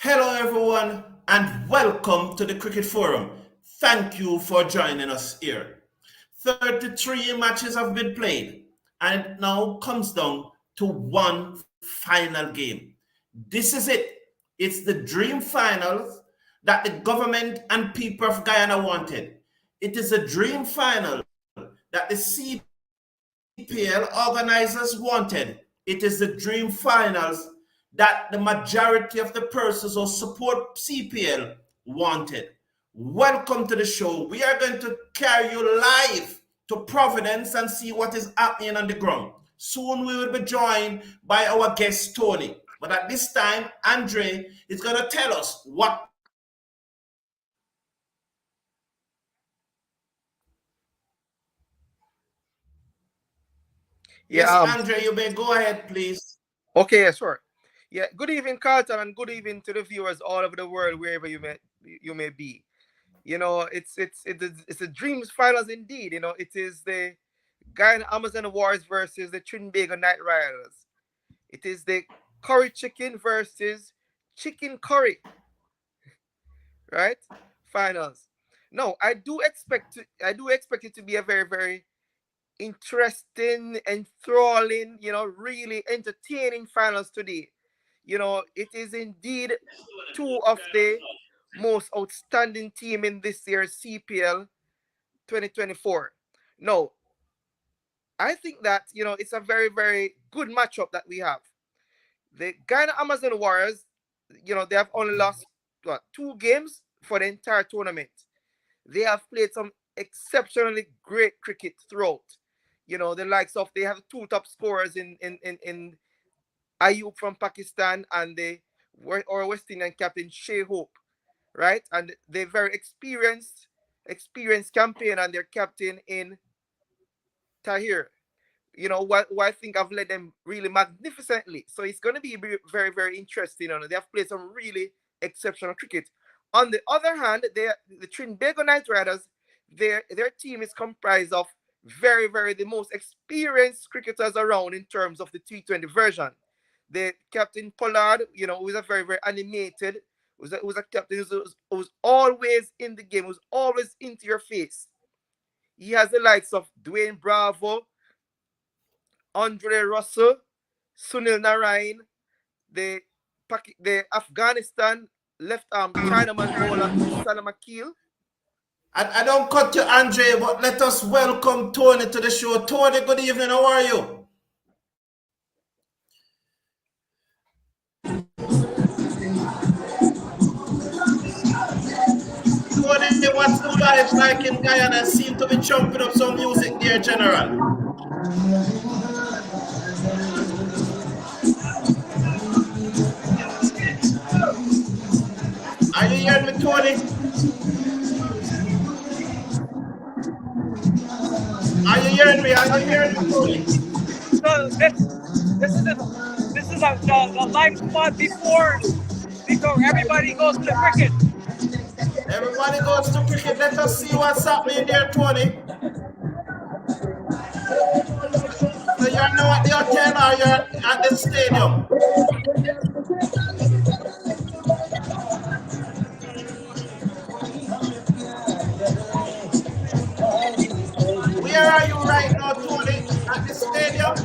Hello, everyone, and welcome to the Cricket Forum. Thank you for joining us here. 33 matches have been played, and it now comes down to one final game. This is it. It's the dream finals that the government and people of Guyana wanted. It is a dream final that the CPL organizers wanted. It is the dream finals that the majority of the persons who support CPL wanted. Welcome to the show. We are going to carry you live to Providence and see what is happening on the ground. Soon we will be joined by our guest Tony. But at this time, Andre is going to tell us what. Yes, Andre, you may go ahead, please. Okay, sure. Yeah, good evening, Carlton, and good evening to the viewers all over the world, wherever you may be. You know, it's a dreams finals indeed. You know, it is the Guyana Amazon Wars versus the Trinbago Night Riders. It is the curry chicken versus chicken curry, right? Finals. No, I do expect it to be a very, very interesting, enthralling, really entertaining finals today. You know, it is indeed two of the most outstanding team in this year's CPL 2024. No, I think that, it's a very, very good matchup that we have. The Guyana Amazon Warriors, they have only lost, 2 games for the entire tournament. They have played some exceptionally great cricket throughout. The likes of, they have 2 top scorers in Ayub from Pakistan and our West Indian captain Shea Hope, right? And they're very experienced campaign and their captain in Tahir. What I think I've led them really magnificently. So it's going to be very, very interesting. They have played some really exceptional cricket. On the other hand, the Trinbago Night Riders, their team is comprised of very, very the most experienced cricketers around in terms of the T20 version. The captain Pollard, who is a very, very animated, was a captain who was always in the game, who's always into your face. He has the likes of Dwayne Bravo, Andre Russell, Sunil Narayan, the Afghanistan left arm Chinaman bowler Salam Akil. I don't cut you, Andre, but let us welcome Tony to the show. Tony, good evening. How are you? Tony, what's the vibes like in Guyana? Seem to be chomping up some music there, General. Are you hearing me, Tony? Are you hearing me? Tony? So this is the live spot before everybody goes to cricket. Everybody goes to cricket. Let us see what's happening there, Tony. So you're now at the hotel or you're at the stadium? Where are you right now, Tony? At the stadium?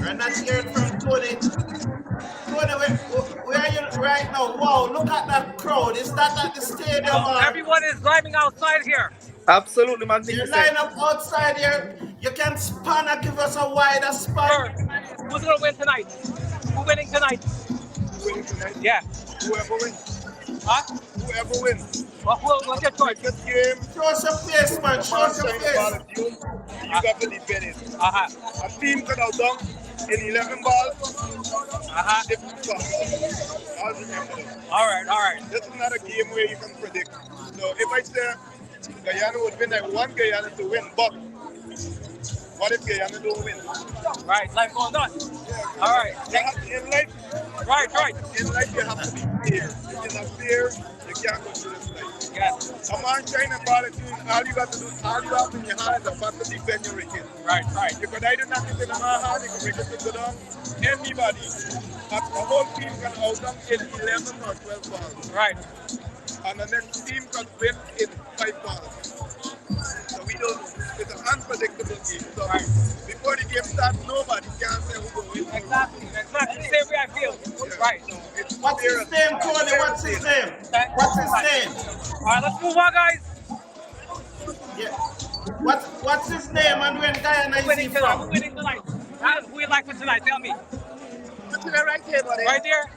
We're not hearing from Tony. Tony, where are you right now? Wow, look at that crowd. Is that at the stadium? Everyone is driving outside here. Absolutely magnificent. You line up outside here. You can span and give us a wider span. Sure. Who's going to win tonight? Who's winning tonight? Winning tonight? Yeah. Whoever wins. Huh? Whoever wins. What's your choice? This game. Show us a face, man. Show us a face. You got to defend it. Uh-huh. A team could have done in 11 balls. Uh-huh. Different stuff. I'll remember that. All right. This is not a game where you can predict. So if I say Guyana would win, I want Guyana to win, but what if Guyana don't win? Right, life goes on. Yeah, all right. In life, right. In life, you have to be fair. If you're not fair, you can't go through this life. Yes. A man trying to ball it in, all you got to do, all you have in your hand is a bat to defend your wicket. Right. You could either knock it in my hand, you could make it to go down. Anybody, the whole team can out them in 11 or 12 balls. Right. And the next team can win in 5 balls. So we don't know. It's an unpredictable game. So before the game starts, nobody can say who will win. Exactly. The same way I feel. Yeah. Right. So it's What's his name, Tony? What's his name? What's his name? All right, let's move on, guys. Yeah. What's his name and when Guyana is he Winning tonight. Who's from? winning tonight? Who you like for tonight? Tell me. What's in the right here, buddy? Right there.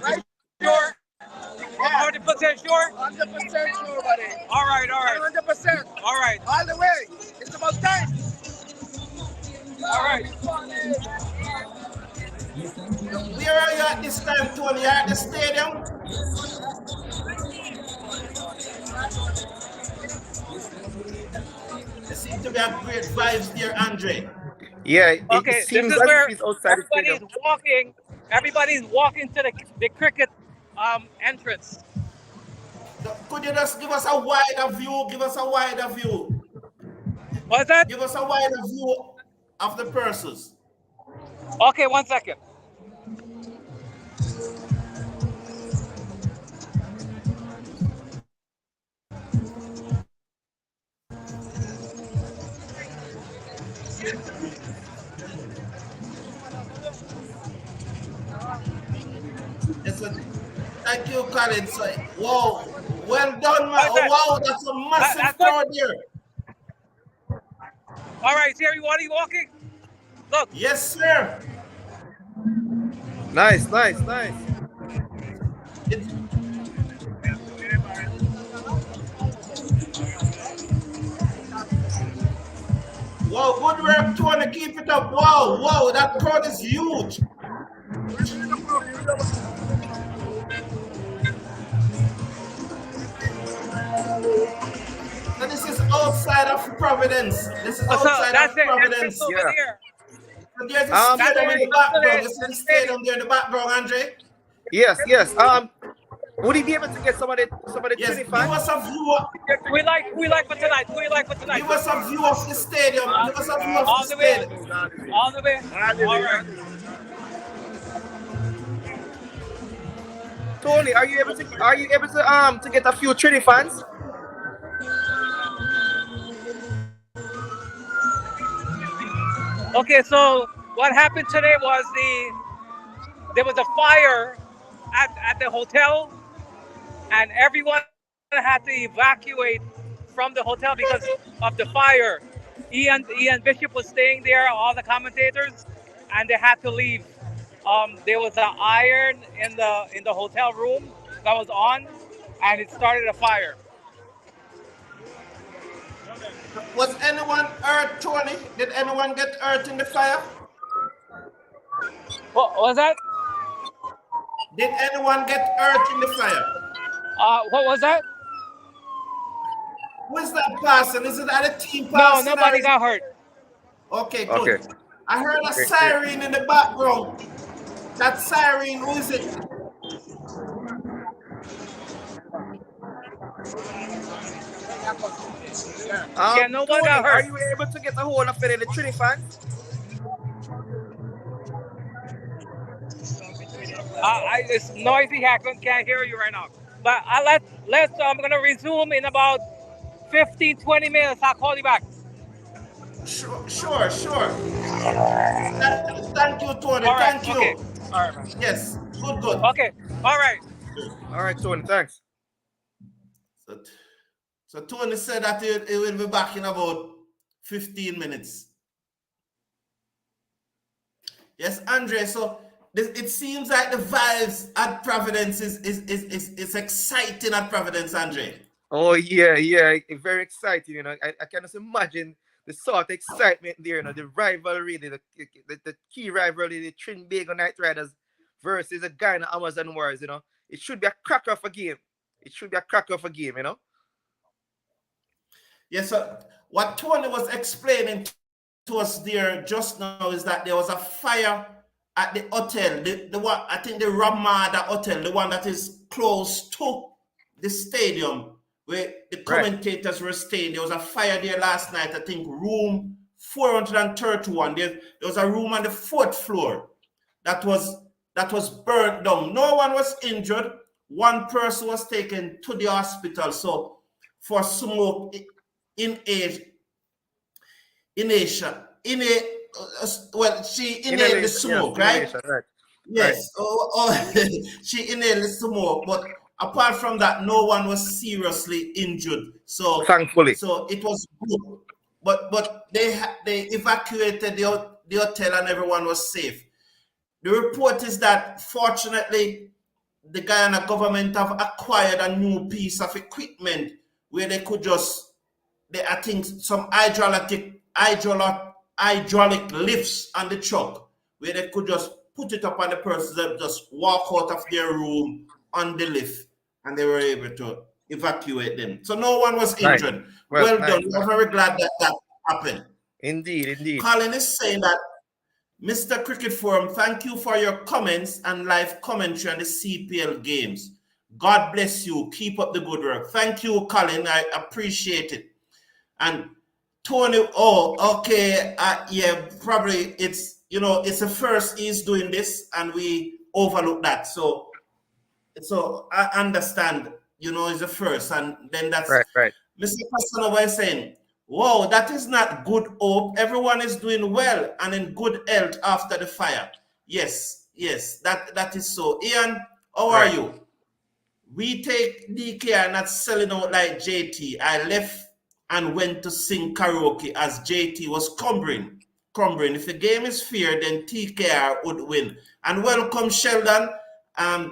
Right Sure. Yeah. 100% sure. 100% sure, buddy. All right. 100%. All right. All the way. It's about time. All right. Where are you at this time, Tony? You're at the stadium? There seems to be a great vibes there, Andre. Yeah, it Okay, seems this is as where if he's outside the everybody's stadium. walking. Everybody's walking to the cricket entrance. So could you just give us a wider view? Give us a wider view. What's that? Give us a wider view of the persons. Okay, 1 second. Yes, sir. Thank you, Colin. So, wow, well done, man. What's that? Wow, that's a massive That's good. crowd here. All right, Terry, what are you walking? Look. Yes, sir. Nice. It's, wow, good work, Tony. Keep it up. Wow, that crowd is huge. So this is outside of Providence. This is So outside that's of it. Providence. That's over Yeah. there. So there's a stadium in the background. This is the stadium there in the background, Andre. Yes. Would he be able to get some of the Yes, give 25? us a view. We like for tonight. Who you like for tonight? Give us a view of the stadium. Give us a view of All the the way. stadium. All the way. All right. Tony, are you able to get a few Trinity fans? Okay, so what happened today was there was a fire at the hotel, and everyone had to evacuate from the hotel because of the fire. Ian Bishop was staying there, all the commentators, and they had to leave. There was an iron in the hotel room that was on, and it started a fire. Was anyone hurt, Tony? Did anyone get hurt in the fire? What was that? Did anyone get hurt in the fire? What was that? Who is that person? Is it at a team No, person? nobody got hurt. Okay, good. Okay. I heard a siren in the background. That siren, who is it? Yeah, nobody got hurt. Are you able to get a hold of the Trinity fans? It's noisy here. I can't hear you right now. But I'm gonna resume in about 15-20 minutes. I'll call you back. Sure. Thank you, Tony. All right. Thank you. Okay. All right, man. Yes, good. Okay. All right. All right, Tony, thanks. So Tony said that he will be back in about 15 minutes. Yes, Andre. So it seems like the vibes at Providence is exciting at Providence, Andre. Oh yeah, very exciting. You know, I can just imagine the sort of excitement there. You know, the rivalry, the key rivalry, the Trinbago Knight Riders versus the Guyana Amazon Wars. You know, it should be a cracker of a game. You know. Yes, sir. What Tony was explaining to us there just now is that there was a fire at the hotel, the one, I think the Ramada Hotel, the one that is close to the stadium where the commentators were staying. There was a fire there last night, I think room 431. There was a room on the 4th floor that was burnt down. No one was injured. One person was taken to the hospital. So for smoke in Asia, well, she inhaled the smoke, right? Yes. She inhaled the smoke, but apart from that, no one was seriously injured. So thankfully, so it was good. But they evacuated the hotel and everyone was safe. The report is that fortunately the Guyana government have acquired a new piece of equipment where they could just, I think some hydraulic lifts on the truck where they could just put it up on the person that just walk out of their room on the lift, and they were able to evacuate them. So no one was injured. Well done. We're very glad that happened. Indeed. Colin is saying that, Mr. Cricket Forum, thank you for your comments and live commentary on the CPL games. God bless you. Keep up the good work. Thank you, Colin. I appreciate it. And Tony, okay. Yeah, probably it's the first he's doing this and we overlook that. So I understand, it's the first. And then that's right. Mr. Casanova is saying, wow, that is not good hope. Everyone is doing well and in good health after the fire. Yes, that is so. Ian, how are you? We take TKR not selling out like JT. I left and went to sing karaoke as JT was crumbling. If the game is fair, then TKR would win. And welcome, Sheldon.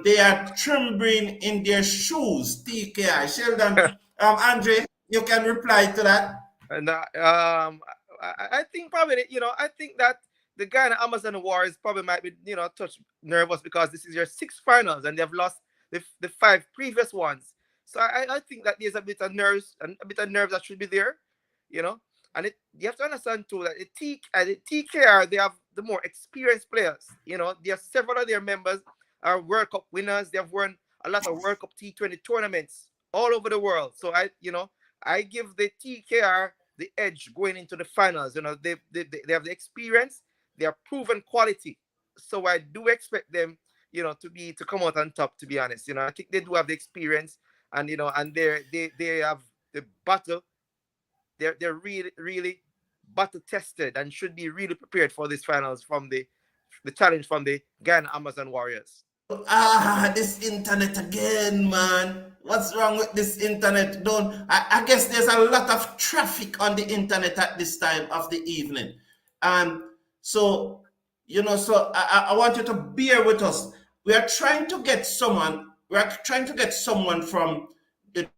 They are trembling in their shoes, TKR. Sheldon, Andre, you can reply to that. And I think probably, I think that the Guyana Amazon Warriors probably might be, touch nervous because this is your 6th finals and they've lost the 5 previous ones. So I think that there's a bit of nerves that should be there, And you have to understand too that the TKR, they have the more experienced players. There are several of their members are World Cup winners. They have won a lot of World Cup T20 tournaments all over the world. So I give the TKR the edge going into the finals. They have the experience, they have proven quality. So I do expect them, to come out on top, to be honest. I think they do have the experience and and they have the battle. They're really battle tested and should be really prepared for these finals from the challenge from the Guyana Amazon Warriors. This internet again, man. What's wrong with this internet? I guess there's a lot of traffic on the internet at this time of the evening. So I want you to bear with us. We are trying to get someone from the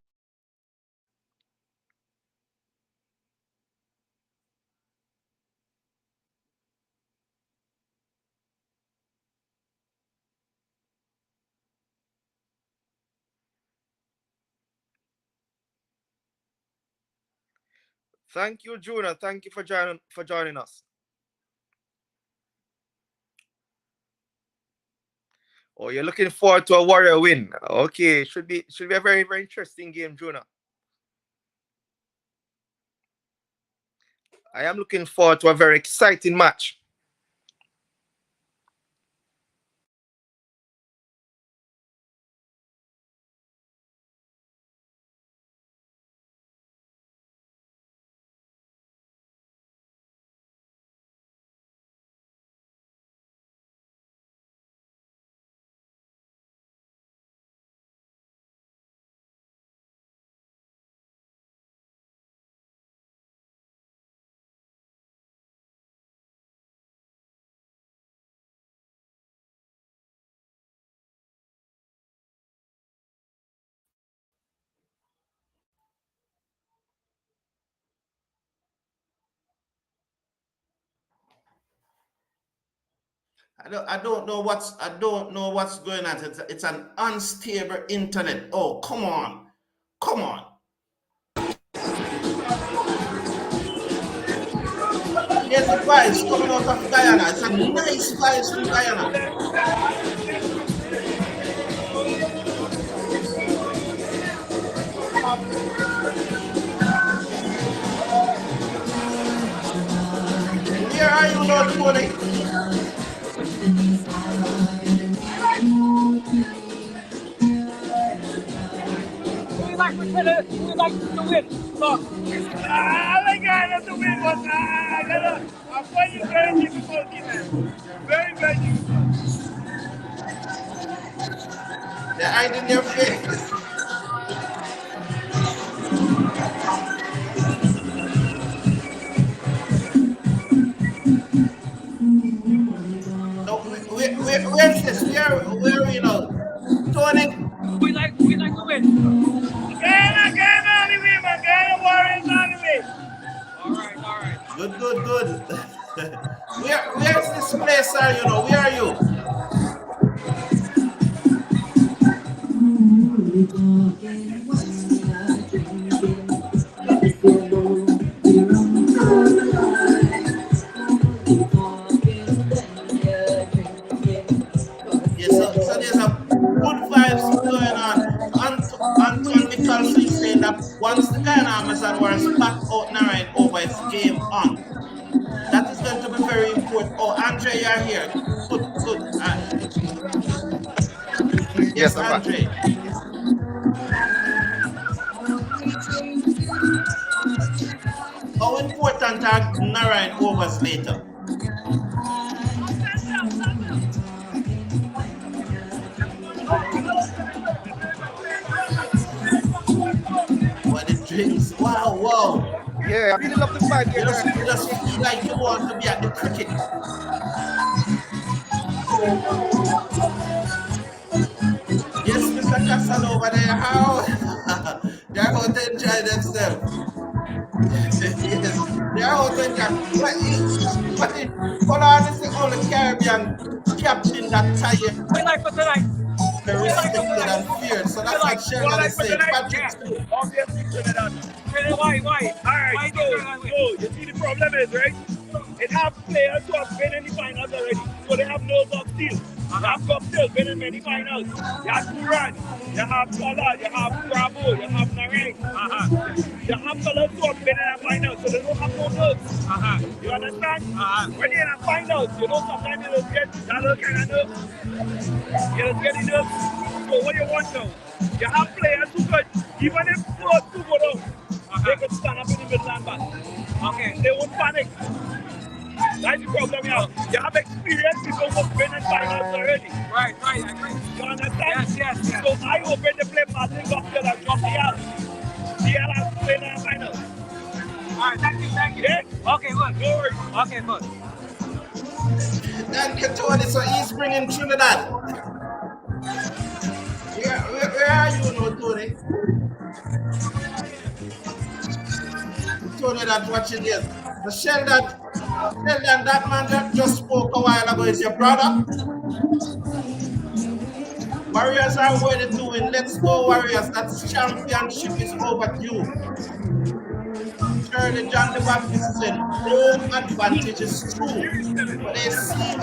Thank you, Juna. Thank you for joining us. Oh, you're looking forward to a Warrior win. Okay, should be a very, very interesting game, Juna. I am looking forward to a very exciting match. I don't know what's going on. It's an unstable internet. Oh, come on. Here's the vibes coming out of Guyana. It's a nice vibes from Guyana. now, Tony. We like to win. So, I like Ghana to win, but I find it very difficult, man. Very, very difficult. They're hiding their face. No, where's this? Where are we now? Tony? we like to win. Ghana on the way, man. Ghana Warriors on the way. All right. Good. Where's this place, sir? You know, where are you? Yeah, so there's a good vibes going on. So Anton Nicholson is saying that once the Guyana Amazon were back out Narayan over, it's game on. That is going to be very important. Oh, Andre, you're here. Good. Yes, I'm back. Andre. How important are Narayan overs later? What the drinks? Wow. Yeah, I really love the vibe here. You just feel like you want to be at the cricket. Yes, Mr. Casanova, they're out to enjoy themselves. Yes, they're out to enjoy. Hold on, this is the only Caribbean captain that tired. We like for tonight. Respected and feared. So that's what Sheldon is saying. Patrick, Obviously, Trinidad. Why? Alright, so you see the problem is, right? It have players who have been in the finals already, so they have no top steel. You have cocktails been in many finals. You have Turan, you have Salah, you have Bravo, you have Nareng. You have fellas who have been in a finals, so they don't have no nerves. You understand? When you're in a finals, you know sometimes you don't get that little kind of nerves. You don't get the nerves. So what you want now? You have players who could, even if first two go down, they could stand up in the middle and bat. Okay. They won't panic. That's the problem you have. You have experienced people who've been in finals already. Right, I agree. You understand? Yes. So I hope when they play Martin Cocktail and drop the L. The L has played in the finals. All right, thank you. Yeah? Okay, good. No worries. Okay, good. thank you, Tony. So he's bringing Trinidad. Where are you now, Tony? Tony, that's watching this. The Sheldon, that man that just spoke a while ago is your brother. Warriors are ready to win. Let's go, Warriors. That championship is overdue. Shirley John the Baptist is saying home advantage is true. But they seem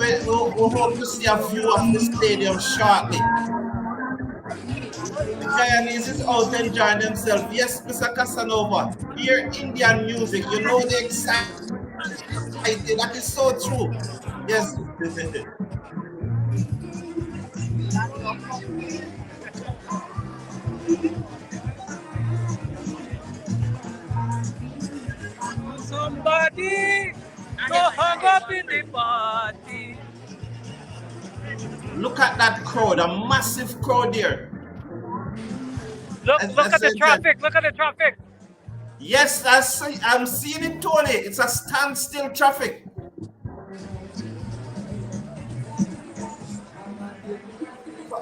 we hope to see a view of the stadium shortly. The Guyanese is out enjoying themselves. Yes, Mr. Casanova, hear Indian music. You know the excitement. That is so true. Yes. Somebody go hung up in the party. Look at that crowd, a massive crowd there. Look at the traffic. Look at the traffic. Yes, I'm seeing it, Tony. It's a standstill traffic.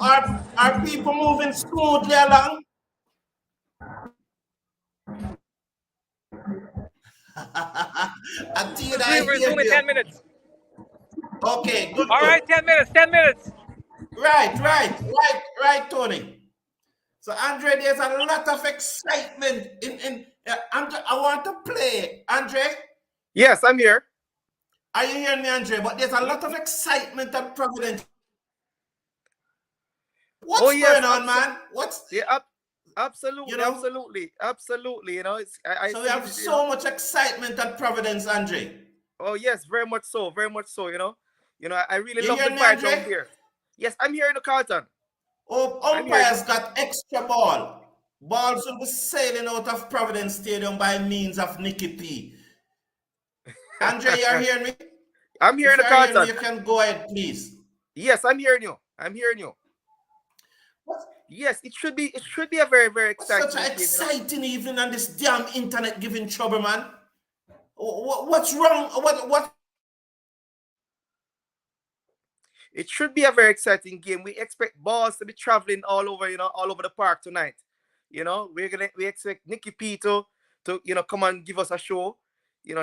Are people moving smoothly along? We resume in 10 minutes. Okay, good. All right, 10 minutes. 10 minutes. Right, Tony. So, Andre, there's a lot of excitement in Andre, I want to play. Andre? Yes, I'm here. Are you hearing me, Andre? But there's a lot of excitement at Providence Oh What's yes, going on, man? What's yeah, you absolutely, know? absolutely. You know, I So we see have it. You know, so much excitement at Providence, Andre. oh yes, very much so, very much so. I really You love the hear me, vibe down Andre? there. Yes, I'm here in the Carlton. Oh, I'm hearing you. umpires got extra ball. Balls will be sailing out of Providence Stadium by means of Nicky P. Andre, you're hearing me? I'm here If in the you're hearing me, Carlton. you can go ahead, please. Yes, I'm hearing you. I'm hearing you. Yes, it should be a very, very Such an exciting game. exciting evening and this damn internet giving trouble, man. What's wrong? What? It should be a very exciting game. We expect balls to be traveling all over the park tonight. We expect Nicky P to come and give us a show.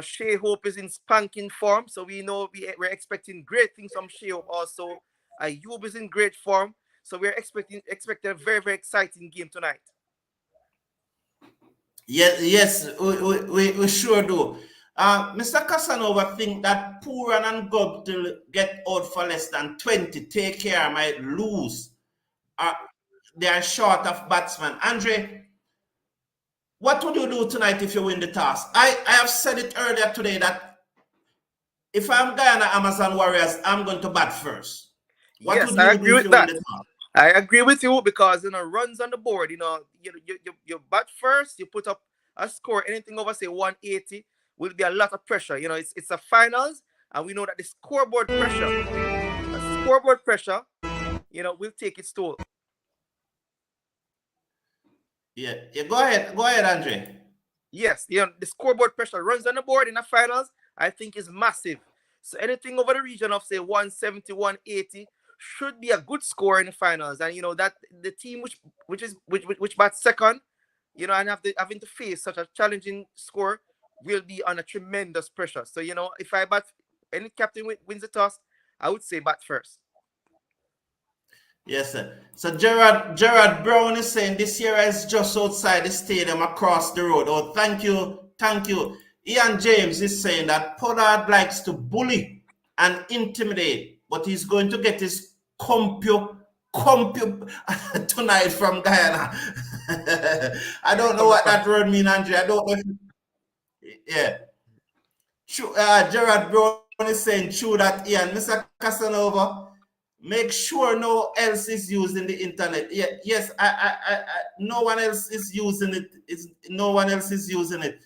Shea Hope is in spanking form, so we know we're expecting great things from Shea Hope also. Ayub is in great form, so we're expecting a very, very exciting game tonight. Yes, we sure do. Mr. Casanova think that Puran and Gob to get out for less than 20. Take care, might lose. Uh, they are short of batsmen. Andre, what would you do tonight if you win the toss? I have said it earlier today that if I'm Guyana Amazon Warriors, I'm going to bat first. What Yes, would I you do agree if with you win that. the toss? I agree with you because runs on the board. You bat first, you put up a score. Anything over say 180 will be a lot of pressure. It's a finals, and we know that the scoreboard pressure, will take its toll. Yeah, go ahead, Andre. Yes, the scoreboard pressure runs on the board in the finals, I think is massive. So anything over the region of say 170, 180 should be a good score in the finals. And that the team which bats second, and having to face such a challenging score will be under tremendous pressure. So if any captain wins the toss, I would say bat first. Yes, sir. So Gerard Brown is saying this year is just outside the stadium across the road. Oh, thank you. Ian James is saying that Pollard likes to bully and intimidate, but he's going to get his compu tonight from Guyana. I don't know From the what front. that word means, Andre. I don't know yeah. Gerard Brown is saying true that Ian, Mr. Casanova, make sure no else is using the internet. Yeah, yes, no one else is using it. No one else is using it.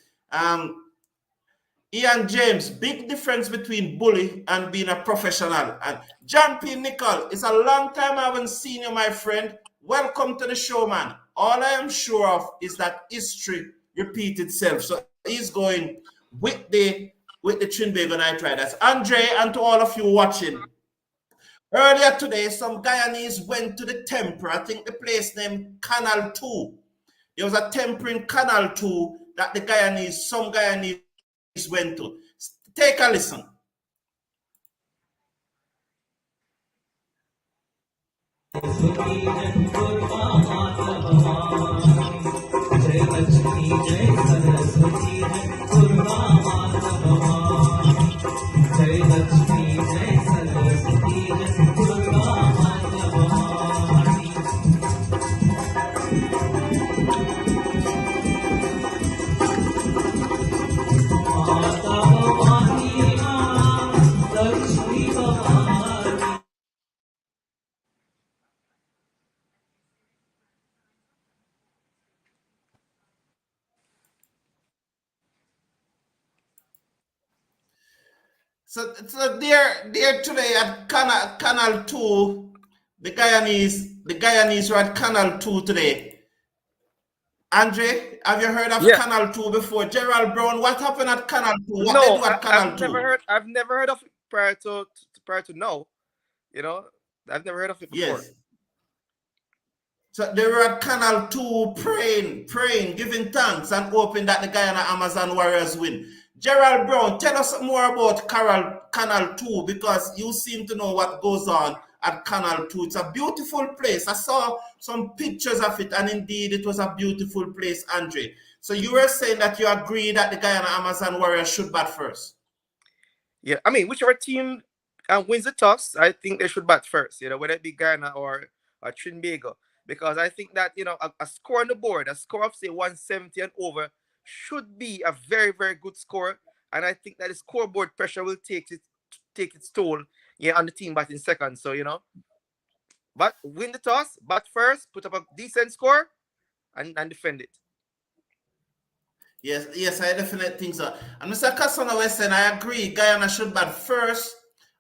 Ian James, big difference between bully and being a professional. And John P. Nicol, it's a long time I haven't seen you, my friend. Welcome to the show, man. All I am sure of is that history repeats itself. So he's going with the Trinbago Night Riders. Andre, and to all of you watching, earlier today, some Guyanese went to the temple. I think the place named Canal 2. There was a temple in Canal 2 that some Guyanese went to. Take a listen. So there today at Canal 2, the Guyanese were at Canal 2 today. Andre, have you heard of Yes. Canal 2 before? Gerald Brown, what happened at Canal 2? What they No, do at Canal 2? I've never heard of it prior to now. I've never heard of it before. Yes. So they were at Canal 2 praying, giving thanks and hoping that the Guyana Amazon Warriors win. Gerald Brown, tell us more about Canal 2 because you seem to know what goes on at Canal 2. It's a beautiful place. I saw some pictures of it and indeed it was a beautiful place, Andre. So you were saying that you agree that the Guyana Amazon Warriors should bat first? Yeah, I mean, whichever team wins the toss, I think they should bat first. Whether it be Guyana or or Trinbago, because I think that a score on the board, a score of say 170 and over, should be a very very good score, and I think that the scoreboard pressure will take its toll, on the team batting second. So but win the toss, bat first, put up a decent score, and defend it. Yes, I definitely think so. And Mr. Cassano was saying, I agree, Guyana should bat first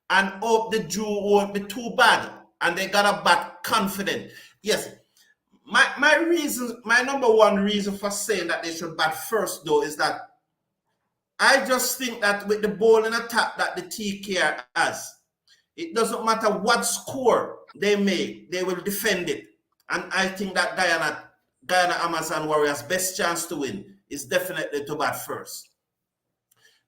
and hope the Jew won't be too bad. And they gotta bat confident. Yes. My number one reason for saying that they should bat first though is that I just think that with the bowling attack that the TKR has, it doesn't matter what score they make, they will defend it. And I think that Guyana Amazon Warriors' best chance to win is definitely to bat first.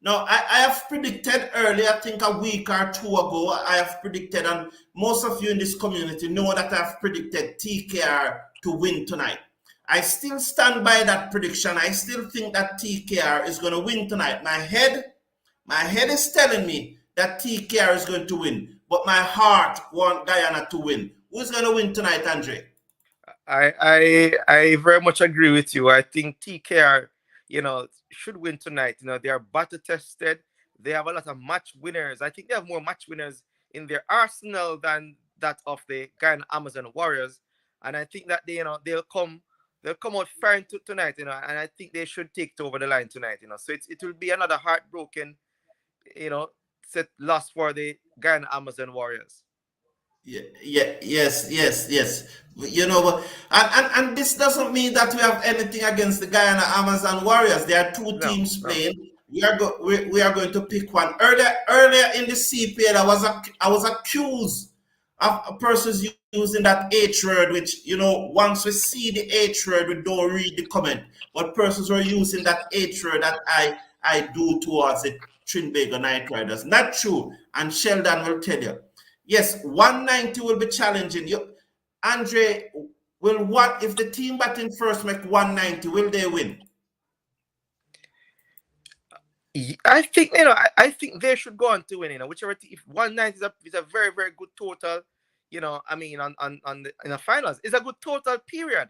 Now, I have predicted earlier, I think a week or two ago, I have predicted, and most of you in this community know that I have predicted TKR to win tonight. I still stand by that prediction. I still think that TKR is going to win tonight. My head is telling me that TKR is going to win, but my heart wants Guyana to win. Who's going to win tonight, Andre? I very much agree with you. I think TKR, should win tonight. They are battle tested. They have a lot of match winners. I think they have more match winners in their arsenal than that of the Guyana Amazon Warriors. And I think that they'll come out fair tonight, and I think they should take it over the line tonight, So it will be another heartbroken, set loss for the Guyana Amazon Warriors. Yes. And this doesn't mean that we have anything against the Guyana Amazon Warriors. There are two teams playing. We are going to pick one. Earlier in the CPL, I was accused of persons using that H word, which once we see the H word, we don't read the comment. But persons were using that H word that I do towards the Trinbago Night Riders. Not true. And Sheldon will tell you. Yes, 190 will be challenging. Andre, what if the team batting first make 190? Will they win? I think I think they should go on to win. Whichever team, if 190 is a very very good total. I mean on in the finals, it's a good total period,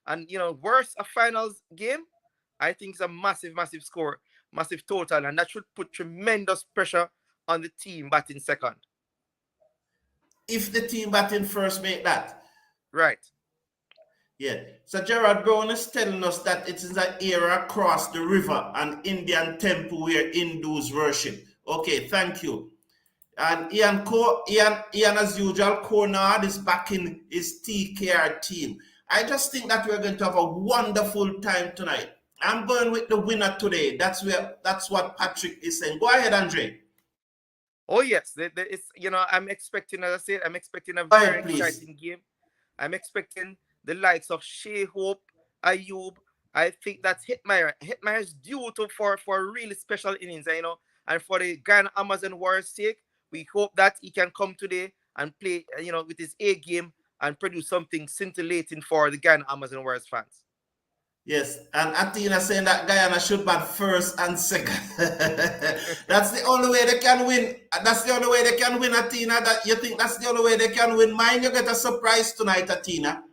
and worse a finals game, I think it's a massive score, massive total, and that should put tremendous pressure on the team batting second. If the team batting first make that. Right. Yeah. So Gerard Brown is telling us that it is an era across the river, an Indian temple where Hindus worship. Okay, thank you. And Ian as usual, Conard is back in his TKR team. I just think that we're going to have a wonderful time tonight. I'm going with the winner today. That's what Patrick is saying. Go ahead, Andre. Oh yes, it's I'm expecting, as I said, I'm expecting a very exciting game. I'm expecting the likes of Shea Hope, Ayub. I think that Hitmeyer is due for a really special innings, and for the Guyana Amazon Warriors' sake, we hope that he can come today and play, with his A game and produce something scintillating for the Guyana Amazon Warriors fans. Yes, and Athena saying that Guyana should bat first and second. That's the only way they can win. That's the only way they can win, Athena. That you think that's the only way they can win? Mind you get a surprise tonight, Athena.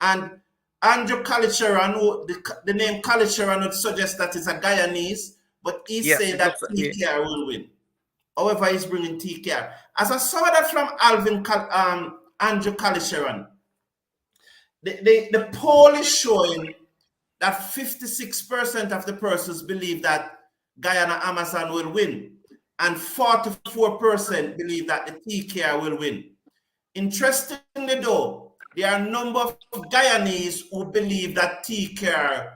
And Andrew Kalicheran, the name Kalicheran would suggest that it's a Guyanese, but he's saying that TKR will win. However, he's bringing TKR. As I saw that from Andrew Kalicheran, the poll is showing that 56% of the persons believe that Guyana Amazon will win, and 44% believe that the TKR will win. Interestingly, though, there are a number of Guyanese who believe that TKR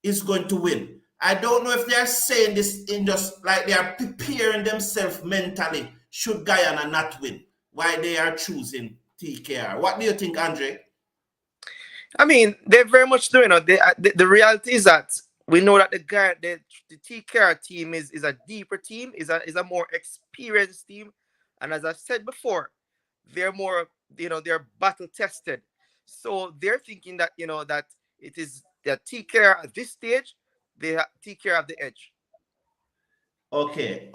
is going to win. I don't know if they are saying this in just like they are preparing themselves mentally should Guyana not win, why they are choosing TKR. What do you think, Andre? I mean, they very much do. The reality is that we know that the TKR team is a deeper team, is a more experienced team, and as I've said before, they're more, they're battle tested. So they're thinking that that it is that TKR at this stage, TKR have the edge. Okay.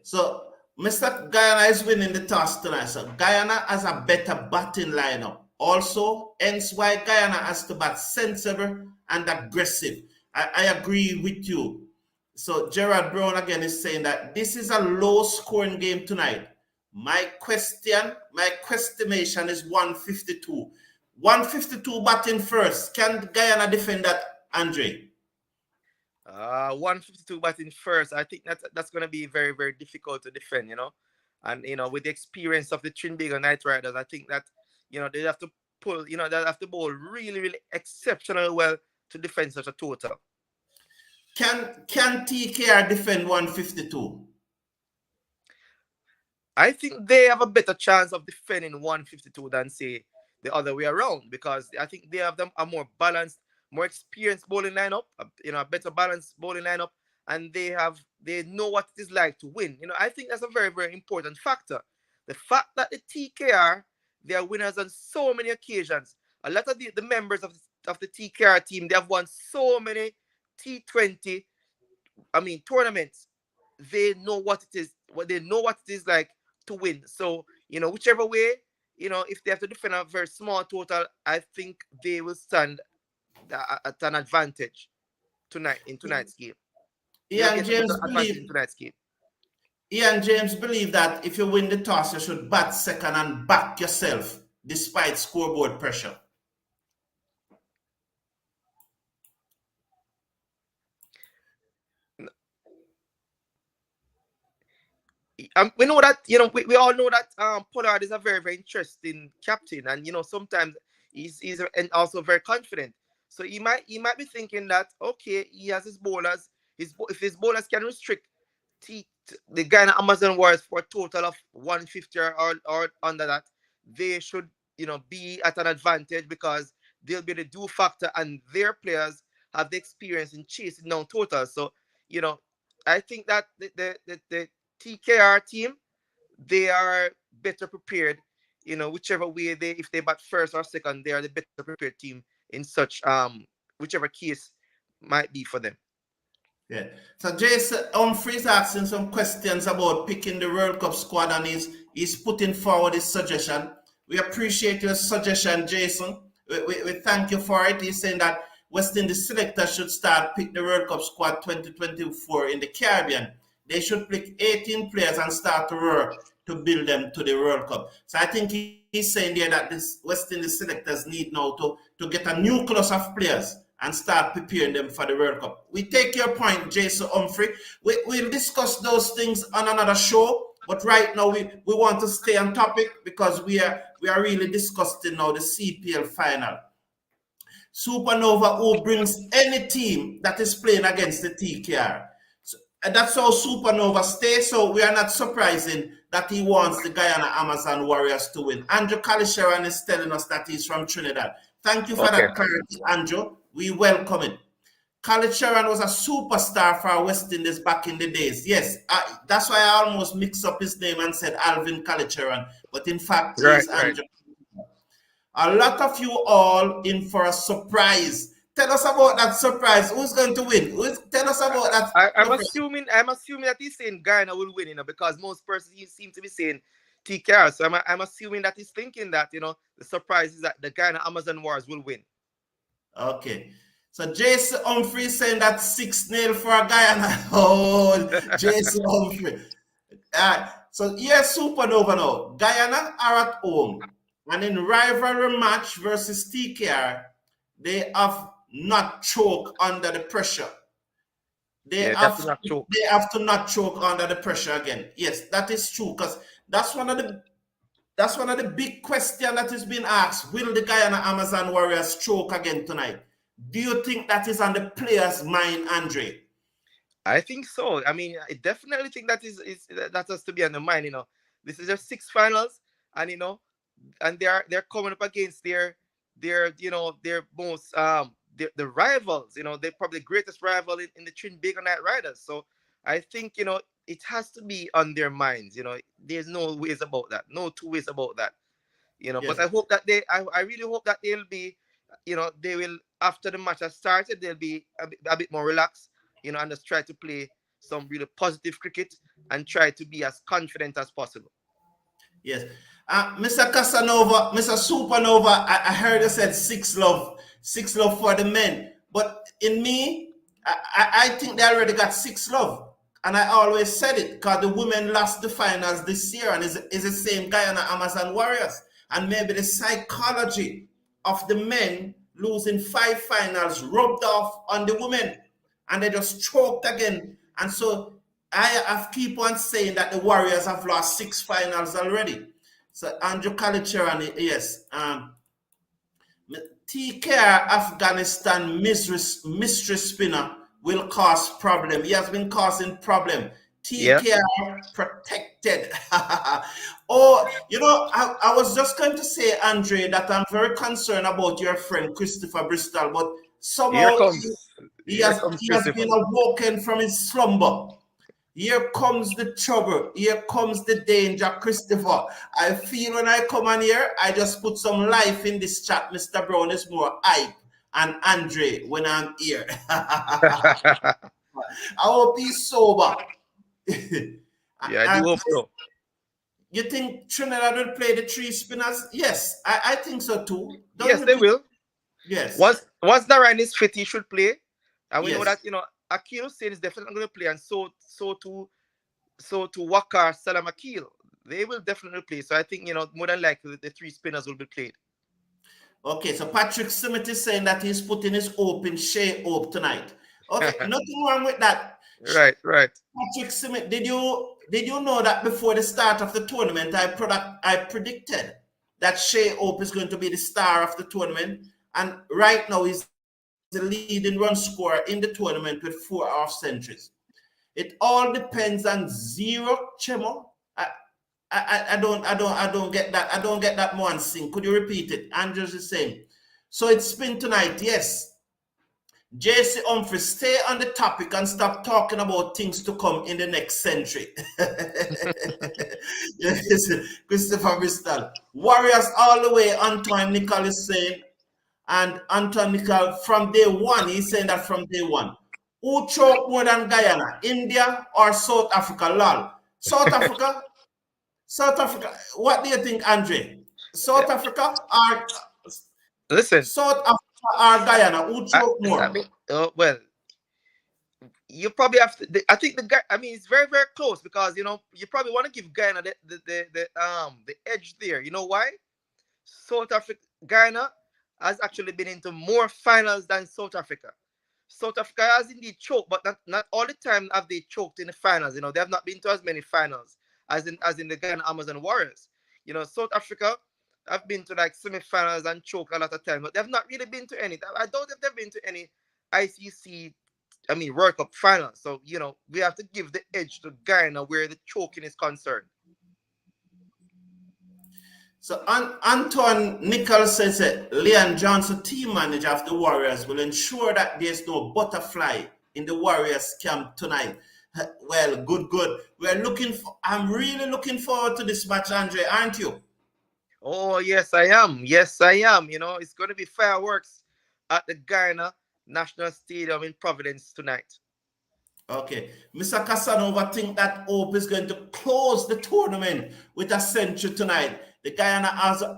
So Mr. Guyana is winning the toss tonight. So Guyana has a better batting lineup. Also, hence why Guyana has to bat sensible and aggressive. I agree with you. So Gerard Brown again is saying that this is a low-scoring game tonight. My estimation is 152. 152 batting first. Can Guyana defend that, Andre? 152 batting first. I think that's going to be very, very difficult to defend, And, with the experience of the Trinbago Knight Riders, I think that, they have to pull, they have to bowl really, really exceptionally well to defend such a total. Can TKR defend 152? I think they have a better chance of defending 152 than, say, the other way around, because I think they have a more balanced, more experienced bowling lineup, a better balanced bowling lineup, and they know what it is like to win. I think that's a very, very important factor. The fact that the TKR, they are winners on so many occasions. A lot of the members of the TKR team, they have won so many T20, tournaments. They know what it is. They know what it is like to win. So, whichever way, if they have to defend a very small total, I think they will stand at an advantage in tonight's game. They'll Ian get a better James advantage in believe tonight's game. Ian James believe that if you win the toss, you should bat second and back yourself despite scoreboard pressure. We know that, we all know that Pollard is a very, very interesting captain, and sometimes he's and also very confident. So he might be thinking that, okay, he has his bowlers. If his bowlers can restrict the Guyana Amazon Warriors for a total of 150 or under that, they should be at an advantage, because they'll be the do factor, and their players have the experience in chasing down totals. So I think that the TKR team, they are better prepared, whichever way if they bat first or second, they are the better prepared team in such whichever case might be for them. Yeah. So Jason Humphreys asking some questions about picking the World Cup squad, and he's putting forward his suggestion. We appreciate your suggestion, Jason. We thank you for it. He's saying that West Indies selectors should start pick the World Cup squad 2024 in the Caribbean. They should pick 18 players and start to work to build them to the World Cup. So I think he's saying there that this West Indies selectors need now to get a new class of players and start preparing them for the World Cup. We take your point, Jason Humphrey. We'll discuss those things on another show, but right now we want to stay on topic, because we are really discussing now the CPL final. Supernova, who brings any team that is playing against the TKR. So, and that's how Supernova stays, so we are not surprising that he wants the Guyana Amazon Warriors to win. Andrew Kalisharan is telling us that he's from Trinidad. Thank you for that clarity, Andrew. We welcome it. Khalid Sharon was a superstar for West Indies back in the days. Yes, that's why I almost mixed up his name and said Alvin Khalid Sharon, but in fact, he's Andrew. A lot of you all in for a surprise. Tell us about that surprise. Who's going to win? Tell us about that. I'm assuming that he's saying Guyana will win, because most persons seem to be saying TKR. So I'm assuming that he's thinking that the surprise is that the Guyana Amazon Wars will win. Okay. So Jason Humphrey saying that 6-0 for Guyana. Oh, Jason Humphrey. So here's Supernova now. Guyana are at home, and in rivalry match versus TKR, they have not choked under the pressure. They have to not choke under the pressure again. Yes, that is true, because that's one of the big questions that is being asked. Will the Guyana Amazon Warriors choke again tonight? Do you think that is on the players' mind, Andre? I think so. I mean, I definitely think that has to be on the mind. This is their sixth finals, and and they're coming up against their most the rivals. They're probably the greatest rival in the Trinbago Knight Riders. So I think it has to be on their minds. There's no ways about that. No two ways about that. Yes. But I hope that I really hope that they'll be, they will, after the match has started, they'll be a bit more relaxed, and just try to play some really positive cricket and try to be as confident as possible. Yes. Mr. Casanova, Mr. Supernova, I heard you said six love for the men. But in me, I think they already got six love. And I always said it because the women lost the finals this year and is the same Guyana Amazon Warriors. And maybe the psychology of the men losing 5 finals rubbed off on the women and they just choked again. And so I have keep on saying that the Warriors have lost 6 finals already. So Andrew Kalicheran, yes. TKR Afghanistan mystery spinner will cause problem. He has been causing problem. TKR protected. Oh, I was just going to say, Andre, that I'm very concerned about your friend Christopher Bristol, but somehow he has been awoken from his slumber. Here comes the trouble. Here comes the danger, Christopher. I feel when I come on here, I just put some life in this chat. Mr. Brown is more hype and Andre when I'm here. I hope he's sober. Yeah, I do hope so. You think Trinidad will play the 3 spinners? Yes, I think so too. Yes, they will. Yes. Once Narayan is fit, he should play. And we know Yes. that, Akil Hussein is definitely going to play, and so to Wakar, Salam Akil, they will definitely play. So I think, more than likely the 3 spinners will be played. Okay, so Patrick Simmet is saying that he's putting his hope in Shea Hope tonight. Okay, nothing wrong with that. Right. Patrick Simmet, did you know that before the start of the tournament, I predicted that Shea Hope is going to be the star of the tournament, and right now he's the leading run scorer in the tournament with 4 half centuries. It all depends on Zero Chemo. I don't get that. I don't get that one thing. Could you repeat it? Andrew's the same. So it's spin tonight, yes. JC Humphrey, stay on the topic and stop talking about things to come in the next century. Yes, Christopher Bristol. Warriors all the way, Antoine Nicol is saying. And Antoine Nicol, from day one, he's saying that from day one. Who choked more than Guyana? India or South Africa? Lol. South Africa? South Africa. What do you think, Andre? South Africa or South Africa or Guyana? Who choked more? Well, you probably have to. I think the guy. I mean, it's very, very close because you probably want to give Guyana the edge there. You know why? South Africa, Guyana has actually been into more finals than South Africa. South Africa has indeed choked, but not all the time have they choked in the finals. They have not been to as many finals as in the Guyana Amazon Warriors. South Africa have been to like semi-finals and choked a lot of times, but they've not really been to any. I don't think they've been to any ICC, World Cup finals. So, we have to give the edge to Guyana where the choking is concerned. So Anton Nichols says that Leon Johnson, team manager of the Warriors, will ensure that there's no butterfly in the Warriors camp tonight. Well, good. I'm really looking forward to this match, Andre, aren't you? Oh, yes, I am. It's going to be fireworks at the Guyana National Stadium in Providence tonight. Okay. Mr. Casanova think that Hope is going to close the tournament with a century tonight. The Guyana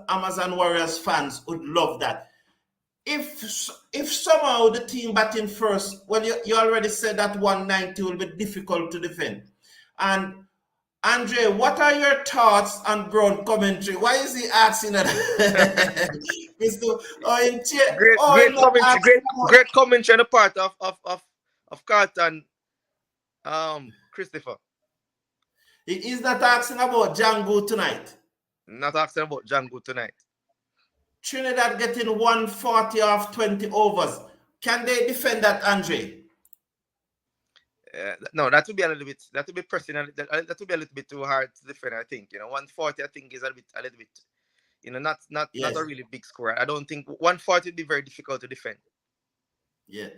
Amazon Warriors fans would love that. If somehow the team batting first, well, you already said that 190 will be difficult to defend. And Andre, what are your thoughts on Brown commentary? Why is he asking that? Great commentary on the part of Carlton, Christopher. He is not asking about Django tonight. Not asking about Django tonight. Trinidad getting 140 off 20 overs. Can they defend that, Andre? No, that would be a little bit. That would be personal. That would be a little bit too hard to defend. I think 140. I think is a little bit. Not a really big score. I don't think 140 would be very difficult to defend. Yeah.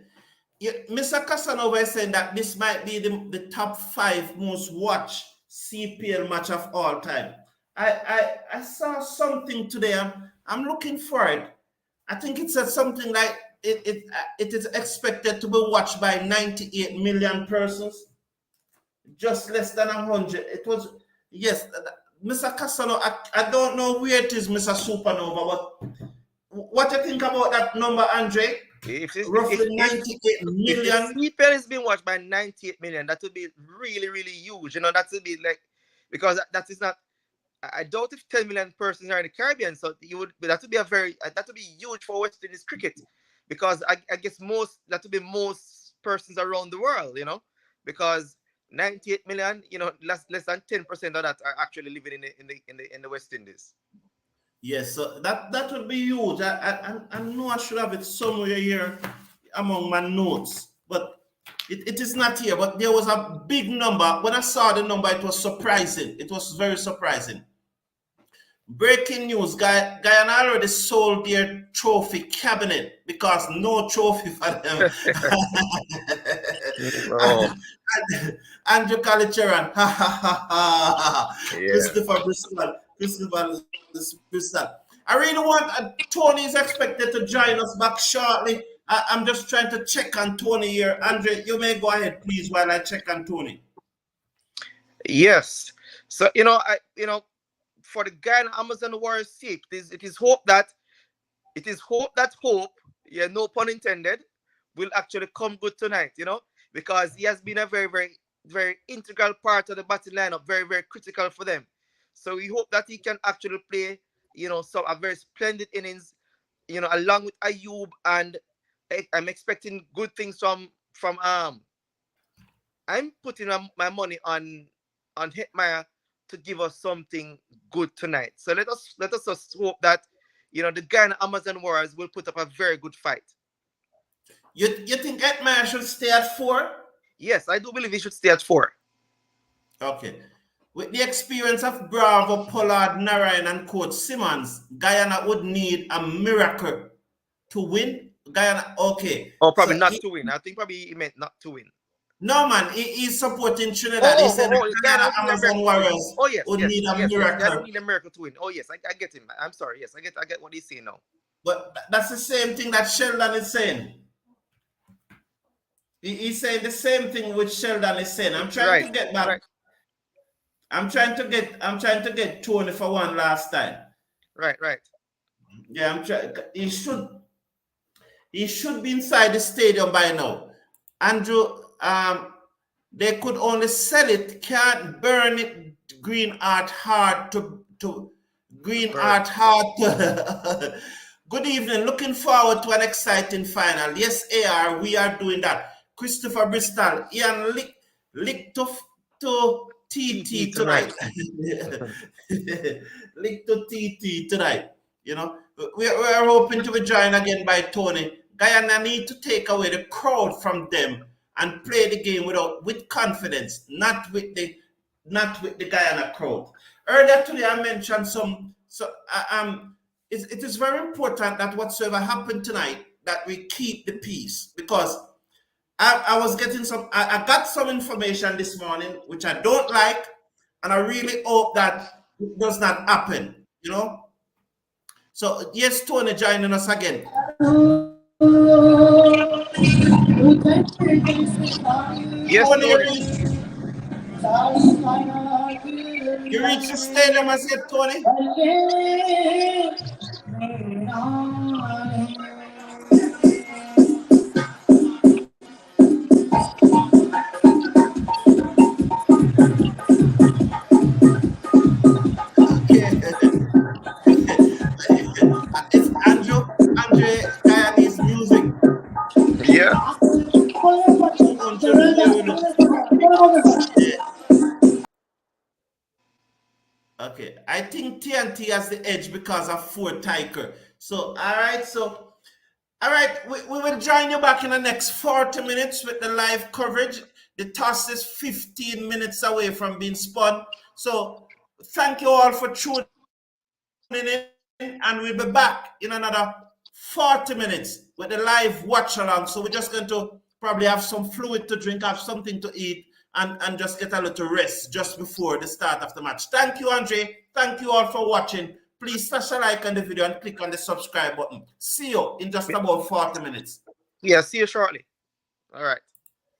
Mr. Casanova is saying that this might be the top 5 most watched CPL match of all time. I saw something today. I'm looking for it. I think it said something like it is expected to be watched by 98 million persons. Just less than 100. It was, yes, Mr. Castello, I don't know where it is, Mr. Supernova, but what do you think about that number, Andre? Roughly 98 if the million. CPL is being watched by 98 million, that would be really, really huge. You know, that would be like, because that is not, I doubt if 10 million persons are in the Caribbean, so that would be that would be huge for West Indies cricket, because I guess that would be most persons around the world, you know, because 98 million, you know, less than 10% of that are actually living in the West Indies. Yes, so that would be huge. I know I should have it somewhere here among my notes, but it is not here. But there was a big number. When I saw the number, it was surprising. It was very surprising. Breaking news: Guyana already sold their trophy cabinet because no trophy for them. Oh. Andrew Kalicheran, ha ha ha ha. Yeah. Christopher Bristol. I really want Tony is expected to join us back shortly. I'm just trying to check on Tony here. Andre, you may go ahead, please, while I check on Tony. Yes. So for the Guyana Amazon Warriors' sake, it is hope that hope, yeah, no pun intended, will actually come good tonight, you know, because he has been a very, very, very integral part of the batting lineup, very, very critical for them. So we hope that he can actually play, you know, a very splendid innings, you know, along with Ayub, and I'm expecting good things from I'm putting my money on Hetmeyer to give us something good tonight. So let us just hope that, you know, the Guyana Amazon Warriors will put up a very good fight. You think Hetmeyer should stay at 4? Yes, I do believe he should stay at 4. Okay. With the experience of Bravo, Pollard, Narayan, and Coach Simmons, Guyana would need a miracle to win. Guyana, okay. Oh, probably not to win. I think probably he meant not to win. No, man, he's supporting Trinidad. He said Guyana Amazon Warriors would need a miracle. Guyana need a miracle to win. Oh, yes, I get him. I'm sorry. Yes, I get what he's saying now. But that's the same thing that Sheldon is saying. He's saying the same thing which Sheldon is saying. I'm trying to get back. Right. I'm trying to get Tony for one last time. Right. Yeah, I'm trying. He should be inside the stadium by now. Andrew, they could only sell it, can't burn it. Green Art hard to Green Art hard to. Good evening. Looking forward to an exciting final. Yes, AR, we are doing that. Christopher Bristol, Ian lick to TT tonight. Lick to TT tonight. You know, we are hoping to be joined again by Tony. Guyana need to take away the crowd from them and play the game with confidence, not with the Guyana crowd. Earlier today, I mentioned it is very important that whatsoever happened tonight, that we keep the peace, because I was getting I got some information this morning which I don't like, and I really hope that it does not happen, you know. So yes, Tony joining us again. Yes, Tony. You reached the stadium, I said, Tony. It's Andre Guyanese music. Yeah. Okay, I think TNT has the edge because of Fort Tiker. So, all right, we will join you back in the next 40 minutes with the live coverage. The toss is 15 minutes away from being spun. So, thank you all for tuning in, and we'll be back in another 40 minutes with the live watch along. So, we're just going to probably have some fluid to drink, have something to eat, and just get a little rest just before the start of the match. Thank you, Andre. Thank you all for watching. Please smash a like on the video and click on the subscribe button. See you in just about 40 minutes. Yeah, see you shortly. All right.